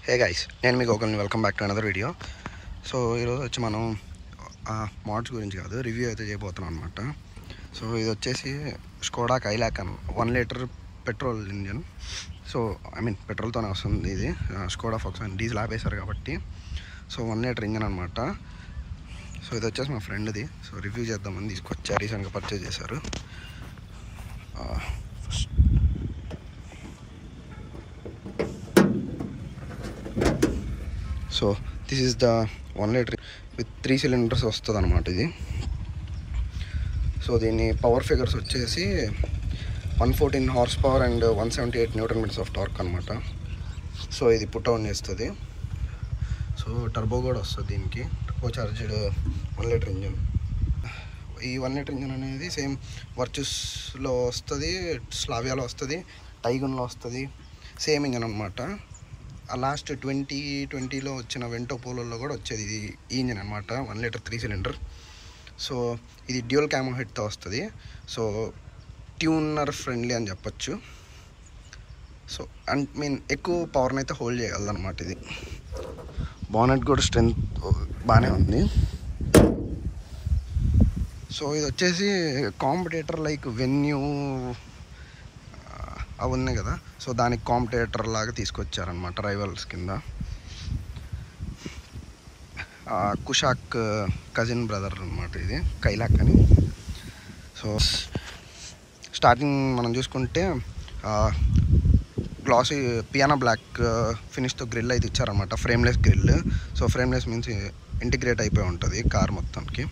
Hey guys, నేను మీకు ఒకరిని welcome back to another video. So ఈరోజు వచ్చి మనం మోడ్స్ గురించి కాదు, రివ్యూ అయితే చేయబోతున్నాం అనమాట. సో ఇది వచ్చేసి Skoda Kylaq 1 litre petrol engine. So పెట్రోల్తోనే వస్తుంది ఇది. స్కోడా ఫోక్స్‌వాగన్ డీజిల్ ఆపేశారు కాబట్టి సో 1 లీటర్ ఇంజన్ అనమాట. సో ఇది వచ్చేసి మా ఫ్రెండ్ది. సో రివ్యూ చేద్దామని తీసుకొచ్చారు, రీసెంట్గా పర్చేజ్ చేశారు. So this is the 1 litre with 3 cylinders వస్తుంది అనమాట ఇది. సో దీని పవర్ ఫిగర్స్ వచ్చేసి 114 horse power and 178 Nm of torque అనమాట. సో ఇది పుట్ ఆన్ చేస్తుంది. సో టర్బో కూడా వస్తుంది దీనికి, టర్బో చార్జ్డ్ 1 లీటర్ ఇంజన్. ఈ 1 లీటర్ ఇంజన్ అనేది సేమ్ వర్చుస్లో వస్తుంది, స్లావియాలో వస్తుంది, టైగన్లో వస్తుంది. సేమ్ ఇంజన్ అనమాట. లాస్ట్ 2020లో వచ్చిన వెంటో పోలోలో కూడా వచ్చేది ఈ ఇంజన్ అనమాట. 1 లీటర్ 3 cylinder. సో ఇది డ్యూయల్ క్యామో హెడ్తో వస్తుంది. సో ట్యూనర్ ఫ్రెండ్లీ అని చెప్పచ్చు. సో ఎక్కువ పవర్ని అయితే హోల్డ్ చేయగలదు అనమాట ఇది. బానెట్ కూడా స్ట్రెంత్ బాగానే ఉంది. సో ఇది వచ్చేసి కాంపిటేటర్ లైక్ వెన్యూ అవి ఉన్నాయి కదా, సో దానికి కాంపిటేటర్ లాగా తీసుకొచ్చారనమాట, రైవల్స్ కింద. కుషాక్ కజిన్ బ్రదర్ అనమాట ఇది, కైలాక్ అని. సో స్టార్టింగ్ మనం చూసుకుంటే గ్లాసీ పియానో బ్లాక్ ఫినిష్తో గ్రిల్ అయితే ఇచ్చారనమాట, frameless grille. So frameless means integrate అయిపోయి ఉంటుంది కార్ మొత్తానికి.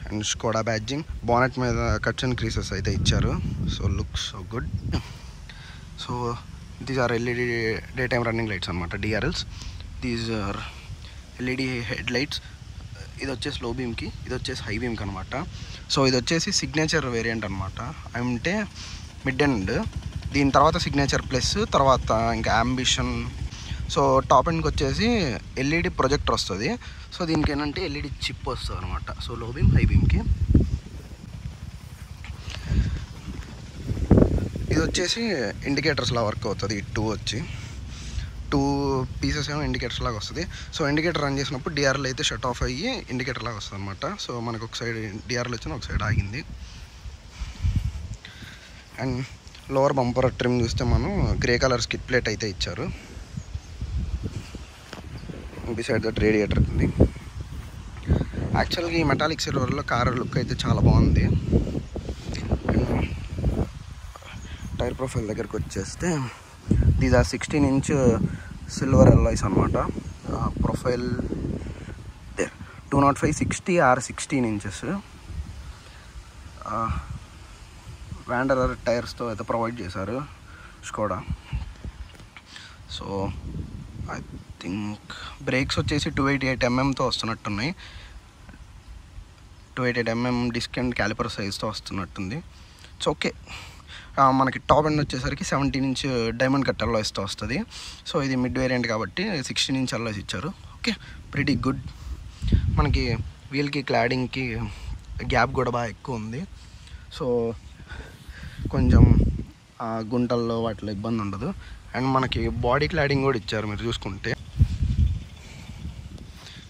అండ్ స్కోడా బ్యాడ్జింగ్, బానెట్ మీద కట్స్ అండ్ క్రీసెస్ అయితే ఇచ్చారు. So looks so good. So these are LED day time running lights అనమాట, DRLs. These are LED head lights. ఇది వచ్చేసి లో బీమ్కి, ఇది వచ్చేసి హై బీమ్కి అనమాట. సో ఇది వచ్చేసి సిగ్నేచర్ వేరియంట్ అనమాట, అంటే మిడ్ ఎండ్. దీని తర్వాత సిగ్నేచర్ ప్లస్, తర్వాత ఇంకా అంబిషన్. సో టాప్ ఎండ్కి వచ్చేసి ఎల్ఈడి ప్రొజెక్టర్ వస్తుంది. సో దీనికి ఏంటంటే ఎల్ఈడి చిప్ వస్తుంది అనమాట. సో లో బీమ్, హై బీమ్కి. ఇది వచ్చేసి ఇండికేటర్స్లా వర్క్ అవుతుంది. ఈ టూ పీసెస్ ఏమో ఇండికేటర్స్ లాగా వస్తుంది. సో ఇండికేటర్ రన్ చేసినప్పుడు డిఆర్ఎల్ అయితే షట్ ఆఫ్ అయ్యి ఇండికేటర్ లాగా వస్తుంది అనమాట. సో మనకు ఒక సైడ్ డిఆర్ఎల్ వచ్చిన, ఒక సైడ్ ఆగింది. అండ్ లోవర్ బంపర్ ట్రిమ్ చూస్తే మనం గ్రే కలర్ స్కిట్ ప్లేట్ అయితే ఇచ్చారు. బిసైడ్ దట్ రేడియేటర్ ఉంది. యాక్చువల్గా ఈ మెటాలిక్ సిల్వర్లో కార్ లుక్ అయితే చాలా బాగుంది. టైర్ ప్రొఫైల్ దగ్గరికి వచ్చేస్తే these are 16-inch silver alloys అనమాట. Profile 205/60 or 16 inches. వ్యాండరర్ టైర్స్తో అయితే ప్రొవైడ్ చేశారు Skoda. So I think brakes వచ్చేసి 288 mm వస్తున్నట్టున్నాయి. 288 mm డిస్క్ అండ్ క్యాలిపర్ సైజ్తో వస్తున్నట్టుంది. It's okay. మనకి టాప్ ఎండ్ వచ్చేసరికి 17-inch డైమండ్ కట్ అల్లాయ్స్తో వస్తుంది. సో ఇది మిడ్ వేరియంట్ కాబట్టి 16-inch అల్లాయ్స్ ఇచ్చారు. Okay, pretty good. మనకి వీల్కి క్లాడింగ్కి గ్యాప్ కూడా బాగా ఎక్కువ ఉంది. సో కొంచెం గుంటల్లో వాటిలో ఇబ్బంది ఉండదు. అండ్ మనకి బాడీ క్లాడింగ్ కూడా ఇచ్చారు మీరు చూసుకుంటే.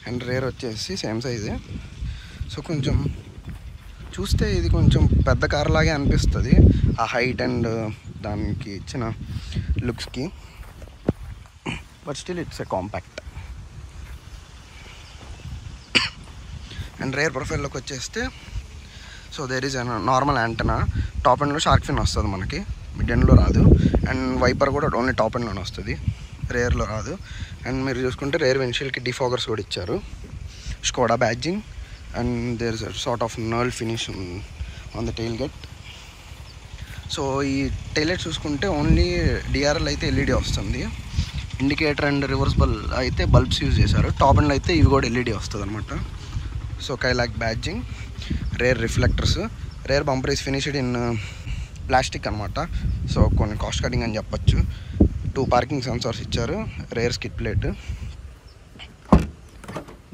అండ్ రేర్ వచ్చేసి సేమ్ సైజే. సో కొంచెం చూస్తే ఇది కొంచెం పెద్ద కార్ లాగే అనిపిస్తుంది, ఆ హైట్ అండ్ దానికి ఇచ్చిన లుక్స్కి. But still it's a compact. And rear ప్రొఫైల్లోకి వచ్చేస్తే so there is normal antenna. Top ఎండ్లో షార్క్ ఫిన్ వస్తుంది మనకి, మిడ్ ఎండ్లో రాదు. అండ్ వైపర్ కూడా ఓన్లీ టాప్ ఎండ్లోనే వస్తుంది, రేర్లో రాదు. అండ్ మీరు చూసుకుంటే రేర్ విండ్షీల్డ్కి డిఫాగర్స్ కూడా ఇచ్చారు. Skoda badging. And there's a sort of null finish on the tailgate. So ఈ టైలెట్ చూసుకుంటే ఓన్లీ డిఆర్ఎల్ అయితే ఎల్ఈడి వస్తుంది. ఇండికేటర్ అండ్ రివర్సబుల్ అయితే బల్బ్స్ యూజ్ చేశారు. టాప్ ఎండ్లో అయితే ఇవి కూడా ఎల్ఈడి వస్తుంది అనమాట. So Kylaq badging, rare reflectors, rare bumper is finished in plastic అనమాట. సో కొన్ని కాస్ట్ కటింగ్ అని చెప్పచ్చు. 2 పార్కింగ్ సెన్సార్స్ ఇచ్చారు, rare skit plate,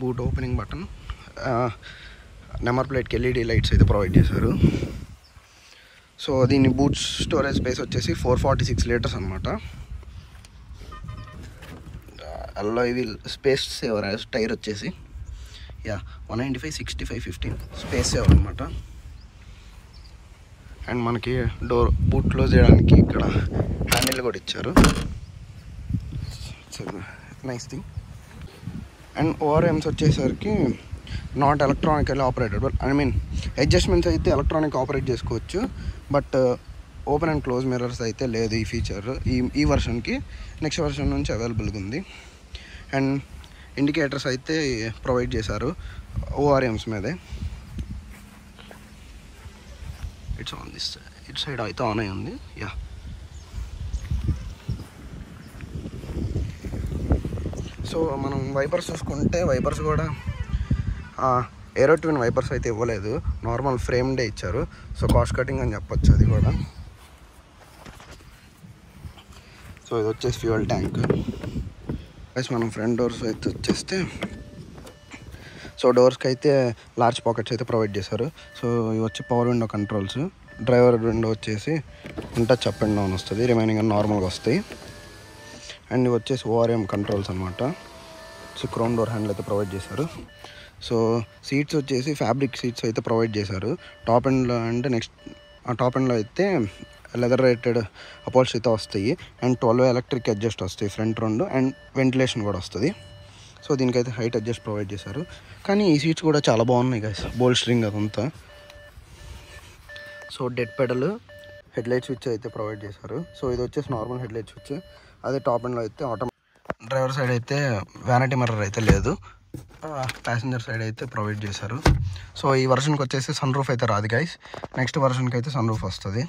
boot opening button, number ప్లేట్కి ఎల్ఈడి లైట్స్ అయితే ప్రొవైడ్ చేశారు. సో దీని బూట్ స్టోరేజ్ స్పేస్ వచ్చేసి 446 liters అనమాట. Alloy wheel space saver tyre వచ్చేసి 195, 65, 15 స్పేస్ సేవర్ అనమాట. అండ్ మనకి డోర్ బూట్ క్లోజ్ చేయడానికి ఇక్కడ హ్యాండిల్ కూడా ఇచ్చారు. Nice thing. అండ్ ఓఆర్ఎమ్స్ వచ్చేసరికి నాట్ ఎలక్ట్రానికల్లీ ఆపరేటెడ్, అడ్జస్ట్మెంట్స్ అయితే ఎలక్ట్రానిక్ ఆపరేట్ చేసుకోవచ్చు, but open and close mirrors అయితే లేదు ఈ ఫీచర్ ఈ వర్షన్కి. నెక్స్ట్ వర్షన్ నుంచి అవైలబుల్గా ఉంది. అండ్ ఇండికేటర్స్ అయితే ప్రొవైడ్ చేశారు ఓఆర్ఎమ్స్ మీదే. It's on this it side అయితే ఆన్ అయి ఉంది. సో మనం వైపర్స్ చూసుకుంటే వైపర్స్ కూడా ఏరో ట్విన్ వైపర్స్ అయితే ఇవ్వలేదు, నార్మల్ ఫ్రేమ్డే ఇచ్చారు. సో కాస్ట్ కటింగ్ అని చెప్పొచ్చు అది కూడా. సో ఇది వచ్చేసి ఫ్యూయల్ ట్యాంక్. మనం ఫ్రంట్ డోర్స్ అయితే వచ్చేస్తే, సో డోర్స్కి అయితే లార్జ్ పాకెట్స్ అయితే ప్రొవైడ్ చేశారు. సో ఇవి వచ్చి power window controls. Driver window వచ్చేసి టచ్ అప్ అండ్ డౌన్ వస్తుంది, రిమైనింగ్ అన్నీ నార్మల్గా వస్తాయి. అండ్ ఇవి వచ్చేసి ఓఆర్ఎం కంట్రోల్స్ అనమాట. సో క్రోమ్ డోర్ హ్యాండిల్ అయితే ప్రొవైడ్ చేశారు. సో సీట్స్ వచ్చేసి ఫ్యాబ్రిక్ సీట్స్ అయితే ప్రొవైడ్ చేశారు టాప్ ఎండ్లో. అంటే నెక్స్ట్ టాప్ ఎండ్లో అయితే లెదర్ రేటెడ్ అపోల్స్ట్రీతో వస్తాయి. అండ్ 12 ఎలక్ట్రిక్ అడ్జస్ట్ వస్తాయి ఫ్రంట్ రెండు, అండ్ వెంటిలేషన్ కూడా వస్తుంది. సో దీనికైతే హైట్ అడ్జస్ట్ ప్రొవైడ్ చేశారు. కానీ ఈ సీట్స్ కూడా చాలా బాగున్నాయి గైస్, బోల్స్టరింగ్ అదంతా. So dead pedal headlight switch అయితే ప్రొవైడ్ చేశారు. సో ఇది వచ్చేసి నార్మల్ హెడ్లైట్ స్విచ్. అదే టాప్ ఎండ్లో అయితే డ్రైవర్ సైడ్ అయితే వ్యానిటీ మిర్రర్ అయితే లేదు, ప్యాసింజర్ సైడ్ అయితే ప్రొవైడ్ చేశారు. సో ఈ వర్షన్కి వచ్చేసి సన్ రూఫ్ అయితే రాదు గైస్. నెక్స్ట్ వర్షన్కి అయితే సన్ రూఫ్ వస్తుంది.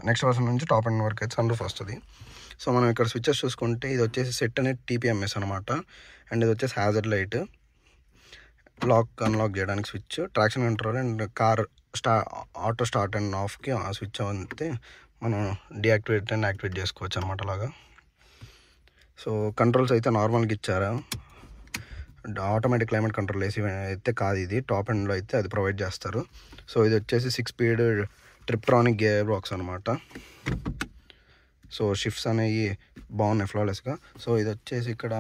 నెక్స్ట్ వర్షన్ నుంచి టాప్ ఎండ్ వరకు అయితే సన్ రూఫ్ వస్తుంది. సో మనం ఇక్కడ స్విచ్చెస్ చూసుకుంటే ఇది వచ్చేసి సెట్ అనేది టీపీఎంఎస్ అనమాట. అండ్ ఇది వచ్చేసి హ్యాజర్డ్ లైట్, లాక్ అన్లాక్ చేయడానికి switch, traction control and car auto start and ఆఫ్కి ఆ స్విచ్ అయితే మనం డీయాక్టివేట్ అండ్ యాక్టివేట్ చేసుకోవచ్చు అనమాట అలాగా. సో కంట్రోల్స్ అయితే నార్మల్గా ఇచ్చారు, ఆటోమేటిక్ క్లైమేట్ కంట్రోల్ ఏసీ అయితే కాదు ఇది, టాప్ ఎండ్లో అయితే అది ప్రొవైడ్ చేస్తారు. సో ఇది వచ్చేసి 6 స్పీడ్ ట్రిప్ట్రానిక్ గేర్ బాక్స్ అనమాట. సో షిఫ్ట్స్ అనేవి బాగున్నాయి ఫ్లాలెస్గా. సో ఇది వచ్చేసి ఇక్కడ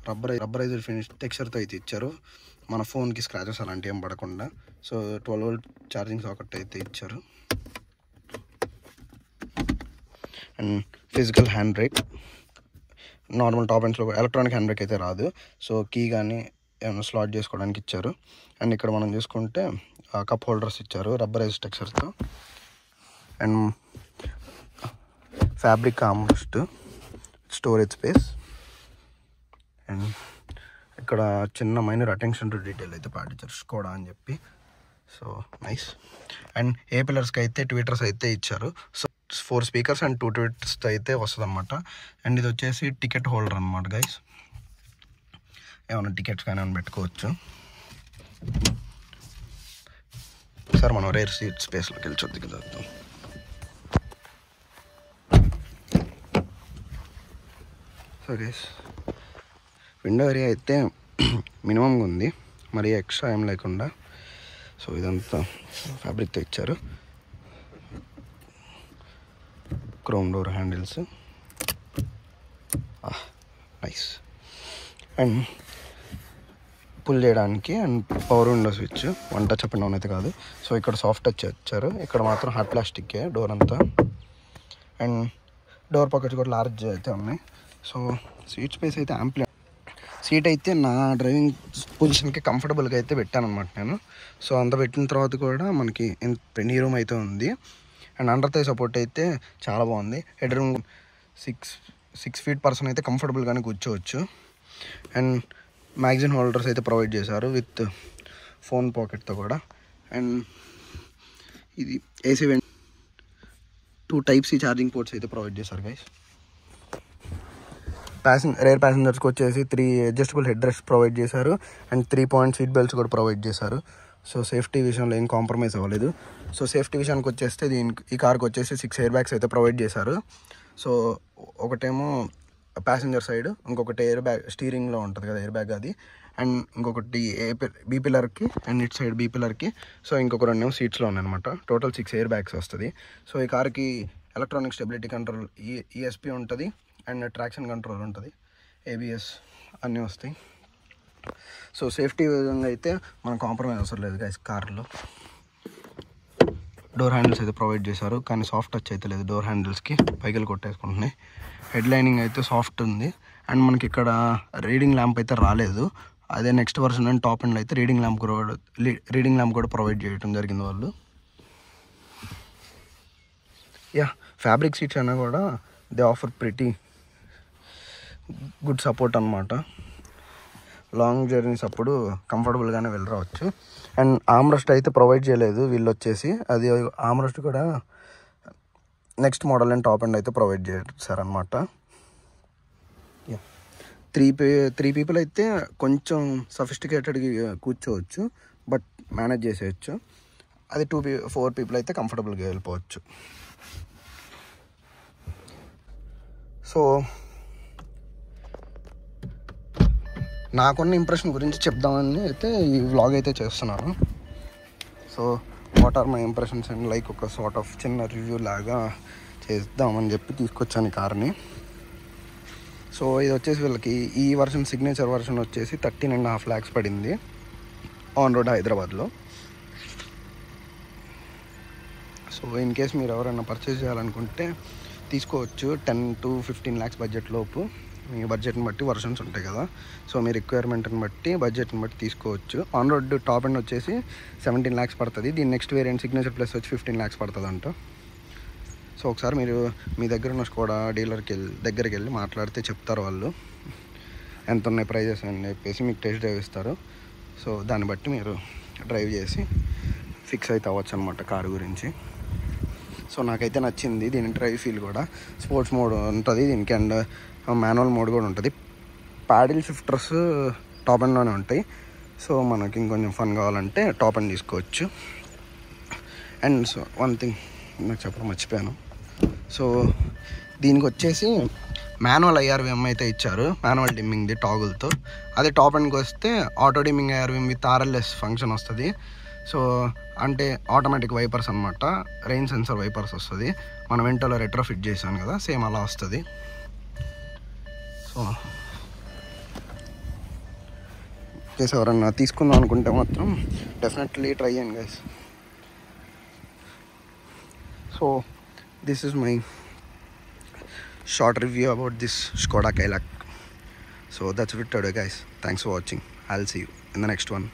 రబ్బరైజ్డ్ ఫినిష్ టెక్స్చర్తో అయితే ఇచ్చారు, మన ఫోన్కి స్క్రాచెస్ అలాంటివి ఏం పడకుండా. సో 12 వోల్ట్ ఛార్జింగ్ సాకెట్ అయితే ఇచ్చారు. And physical hand brake, normal top ఎండ్స్లో ఎలక్ట్రానిక్ హ్యాండ్ బ్రేక్ అయితే రాదు. సో కీ కానీ ఏమైనా స్లాట్ చేసుకోవడానికి ఇచ్చారు. అండ్ ఇక్కడ మనం చూసుకుంటే కప్ హోల్డర్స్ ఇచ్చారు రబ్బరైజ్ టెక్స్చర్తో. And fabric armrest, storage space. And ఇక్కడ చిన్న మైనర్ అటెన్షన్ టు డీటెయిల్ అయితే పాటించారు స్కోడా అని చెప్పి. So nice. అండ్ ఏ పిల్లర్స్కి అయితే ట్విటర్స్ అయితే ఇచ్చారు. సో 4 స్పీకర్స్ అండ్ 2 ట్విటర్స్ అయితే వస్తుంది అనమాట. అండ్ ఇది వచ్చేసి టికెట్ హోల్డర్ అనమాట గైస్, ఏమైనా టికెట్స్ కానీ ఏమైనా పెట్టుకోవచ్చు. సార్ మనం రేర్ సీట్ స్పేస్లోకి వెళ్ళి చూద్దాం కదా. సో గైస్ విండో ఏరియా అయితే మినిమంగా ఉంది, మరి ఎక్స్ట్రా ఏం లేకుండా. సో ఇదంతా ఫ్యాబ్రిక్తో ఇచ్చారు. Chrome door handles, nice. And pull చేయడానికి and power window switch, one touch up and down అయితే కాదు. సో ఇక్కడ సాఫ్ట్ టచ్ ఇచ్చారు, ఇక్కడ మాత్రం హార్డ్ ప్లాస్టిక్కే డోర్ అంతా. అండ్ డోర్ పాకెట్స్ కూడా లార్జ్ అయితే ఉన్నాయి. సో సీట్ స్పేస్ అయితే యాంప్లీ, సీట్ అయితే నా డ్రైవింగ్ పొజిషన్కి కంఫర్టబుల్గా అయితే పెట్టాను అనమాట నేను. సో అంత పెట్టిన తర్వాత కూడా మనకి నీ రూమ్ అయితే ఉంది. అండ్ అండర్ థై సపోర్ట్ అయితే చాలా బాగుంది. హెడ్ రూమ్ 6 ఫీట్ పర్సన్ అయితే కంఫర్టబుల్గానే కూర్చోవచ్చు. అండ్ మ్యాగజైన్ హోల్డర్స్ అయితే ప్రొవైడ్ చేశారు విత్ ఫోన్ పాకెట్తో కూడా. అండ్ ఇది ఏసీ 2 Type-C ఛార్జింగ్ పోర్ట్స్ అయితే ప్రొవైడ్ చేశారు గైస్. రేర్ ప్యాసింజర్స్కి వచ్చేసి 3 అడ్జస్టబుల్ హెడ్ రెస్ట్ ప్రొవైడ్ చేశారు. అండ్ 3 పాయింట్ సీట్ బెల్ట్స్ కూడా ప్రొవైడ్ చేశారు. సో సేఫ్టీ విషయంలో ఏం కాంప్రమైజ్ అవ్వలేదు. సో సేఫ్టీ విషయానికి వచ్చేస్తే ఈ కార్కి వచ్చేసి 6 ఎయిర్ బ్యాగ్స్ అయితే ప్రొవైడ్ చేశారు. సో ఒకటేమో ప్యాసింజర్ సైడ్, ఇంకొకటి ఎయిర్ బ్యాగ్ స్టీరింగ్లో ఉంటుంది కదా ఎయిర్ బ్యాగ్ అది, అండ్ ఇంకొకటి బీ పిల్లర్కి అండ్ ఇట్ సైడ్ బీ పిల్లర్కి. సో ఇంకొక 2 సీట్స్లో ఉన్నాయన్నమాట. టోటల్ 6 ఎయిర్ బ్యాగ్స్ వస్తుంది. సో ఈ కార్కి ఎలక్ట్రానిక్ స్టెబిలిటీ కంట్రోల్ ESP ఉంటుంది అండ్ ట్రాక్షన్ కంట్రోల్ ఉంటుంది. ఏబిఎస్ అన్నీ వస్తాయి. సో సేఫ్టీ విధంగా అయితే మనం కాంప్రమైజ్ అవసరం లేదు గైస్. కార్లో డోర్ హ్యాండిల్స్ అయితే ప్రొవైడ్ చేశారు, కానీ సాఫ్ట్ టచ్ అయితే లేదు డోర్ హ్యాండిల్స్కి, పైకి కొట్టేసుకుంటున్నాయి. హెడ్ లైనింగ్ అయితే సాఫ్ట్ ఉంది. అండ్ మనకి ఇక్కడ రీడింగ్ ల్యాంప్ అయితే రాలేదు. అదే నెక్స్ట్ వర్షన్ అండ్ టాప్ ఎండ్లో అయితే రీడింగ్ ల్యాంప్ కూడా ప్రొవైడ్ చేయడం జరిగింది వాళ్ళు. ఫ్యాబ్రిక్ సీట్స్ అయినా కూడా they offer pretty good support అనమాట. లాంగ్ జర్నీస్ అప్పుడు కంఫర్టబుల్గానే వెళ్ళరావచ్చు. అండ్ ఆమ్రెస్ట్ అయితే ప్రొవైడ్ చేయలేదు వీళ్ళు వచ్చేసి, అది ఆమ్రెస్ట్ కూడా next model and top end అయితే ప్రొవైడ్ చేశారనమాట. త్రీ పీపుల్ అయితే కొంచెం సఫిస్టికేటెడ్గా కూర్చోవచ్చు, బట్ మేనేజ్ చేసేయచ్చు. అది 4 పీపుల్ అయితే కంఫర్టబుల్గా వెళ్ళిపోవచ్చు. సో నాకున్న ఇంప్రెషన్ గురించి చెప్దామని అయితే ఈ వ్లాగ్ అయితే చేస్తున్నాను. So what are my impressions and like ఒక సార్ట్ ఆఫ్ చిన్న రివ్యూ లాగా చేద్దామని చెప్పి తీసుకొచ్చాను ఈ కార్ని. సో ఇది వచ్చేసి వీళ్ళకి ఈ వర్షన్ సిగ్నేచర్ వర్షన్ వచ్చేసి 13.5 lakhs పడింది ఆన్ రోడ్ హైదరాబాద్లో. సో ఇన్ కేస్ మీరు ఎవరైనా పర్చేస్ చేయాలనుకుంటే తీసుకోవచ్చు. 10 to 15 lakhs బడ్జెట్ లోపు. మీ బడ్జెట్ని బట్టి వర్షన్స్ ఉంటాయి కదా, సో మీ రిక్వైర్మెంట్ని బట్టి బడ్జెట్ని బట్టి తీసుకోవచ్చు. ఆన్ రోడ్ టాప్ ఎండ్ వచ్చేసి 17 lakhs పడుతుంది. దీని నెక్స్ట్ వేరియంట్ సిగ్నేచర్ ప్లస్ వచ్చి 15 lakhs పడుతుంది అంట. సో ఒకసారి మీరు మీ దగ్గర ఉన్న స్కోడా దగ్గరికి వెళ్ళి మాట్లాడితే చెప్తారు వాళ్ళు ఎంత ఉన్నాయి ప్రైజెస్ అని చెప్పేసి, మీకు టెస్ట్ డ్రైవ్ ఇస్తారు. సో దాన్ని బట్టి మీరు డ్రైవ్ చేసి ఫిక్స్ అయితే అవ్వచ్చు అనమాట కారు గురించి. సో నాకైతే నచ్చింది. దీని డ్రైవ్ ఫీల్ కూడా స్పోర్ట్స్ మోడ్ ఉంటుంది దీనికి, అండ్ మాన్యువల్ మోడ్ కూడా ఉంటుంది. ప్యాడిల్ షిఫ్టర్స్ టాప్ ఎండ్లోనే ఉంటాయి. సో మనకి ఇంకొంచెం ఫన్ కావాలంటే టాప్ ఎండ్ తీసుకోవచ్చు. అండ్ సో వన్ థింగ్ నాకు చెప్పడం మర్చిపోయాను. సో దీనికి వచ్చేసి మాన్యువల్ IRVM అయితే ఇచ్చారు, మాన్యువల్ డిమ్మింగ్ది టాగుల్తో. అదే టాప్ ఎండ్కి వస్తే auto dimming IRVM with RLS function వస్తుంది. సో అంటే ఆటోమేటిక్ వైపర్స్ అనమాట, రెయిన్ సెన్సర్ వైపర్స్ వస్తుంది. మనం వెంటలో రెట్రో ఫిట్ చేసాను కదా, సేమ్ అలా వస్తుంది. సో చేసి ఎవరన్నా తీసుకుందాం అనుకుంటే మాత్రం డెఫినెట్లీ ట్రై చేయండి guys. So this is my short review about this Skoda Kayak. So that's it today guys. Thanks for watching. I'll see you in the next one.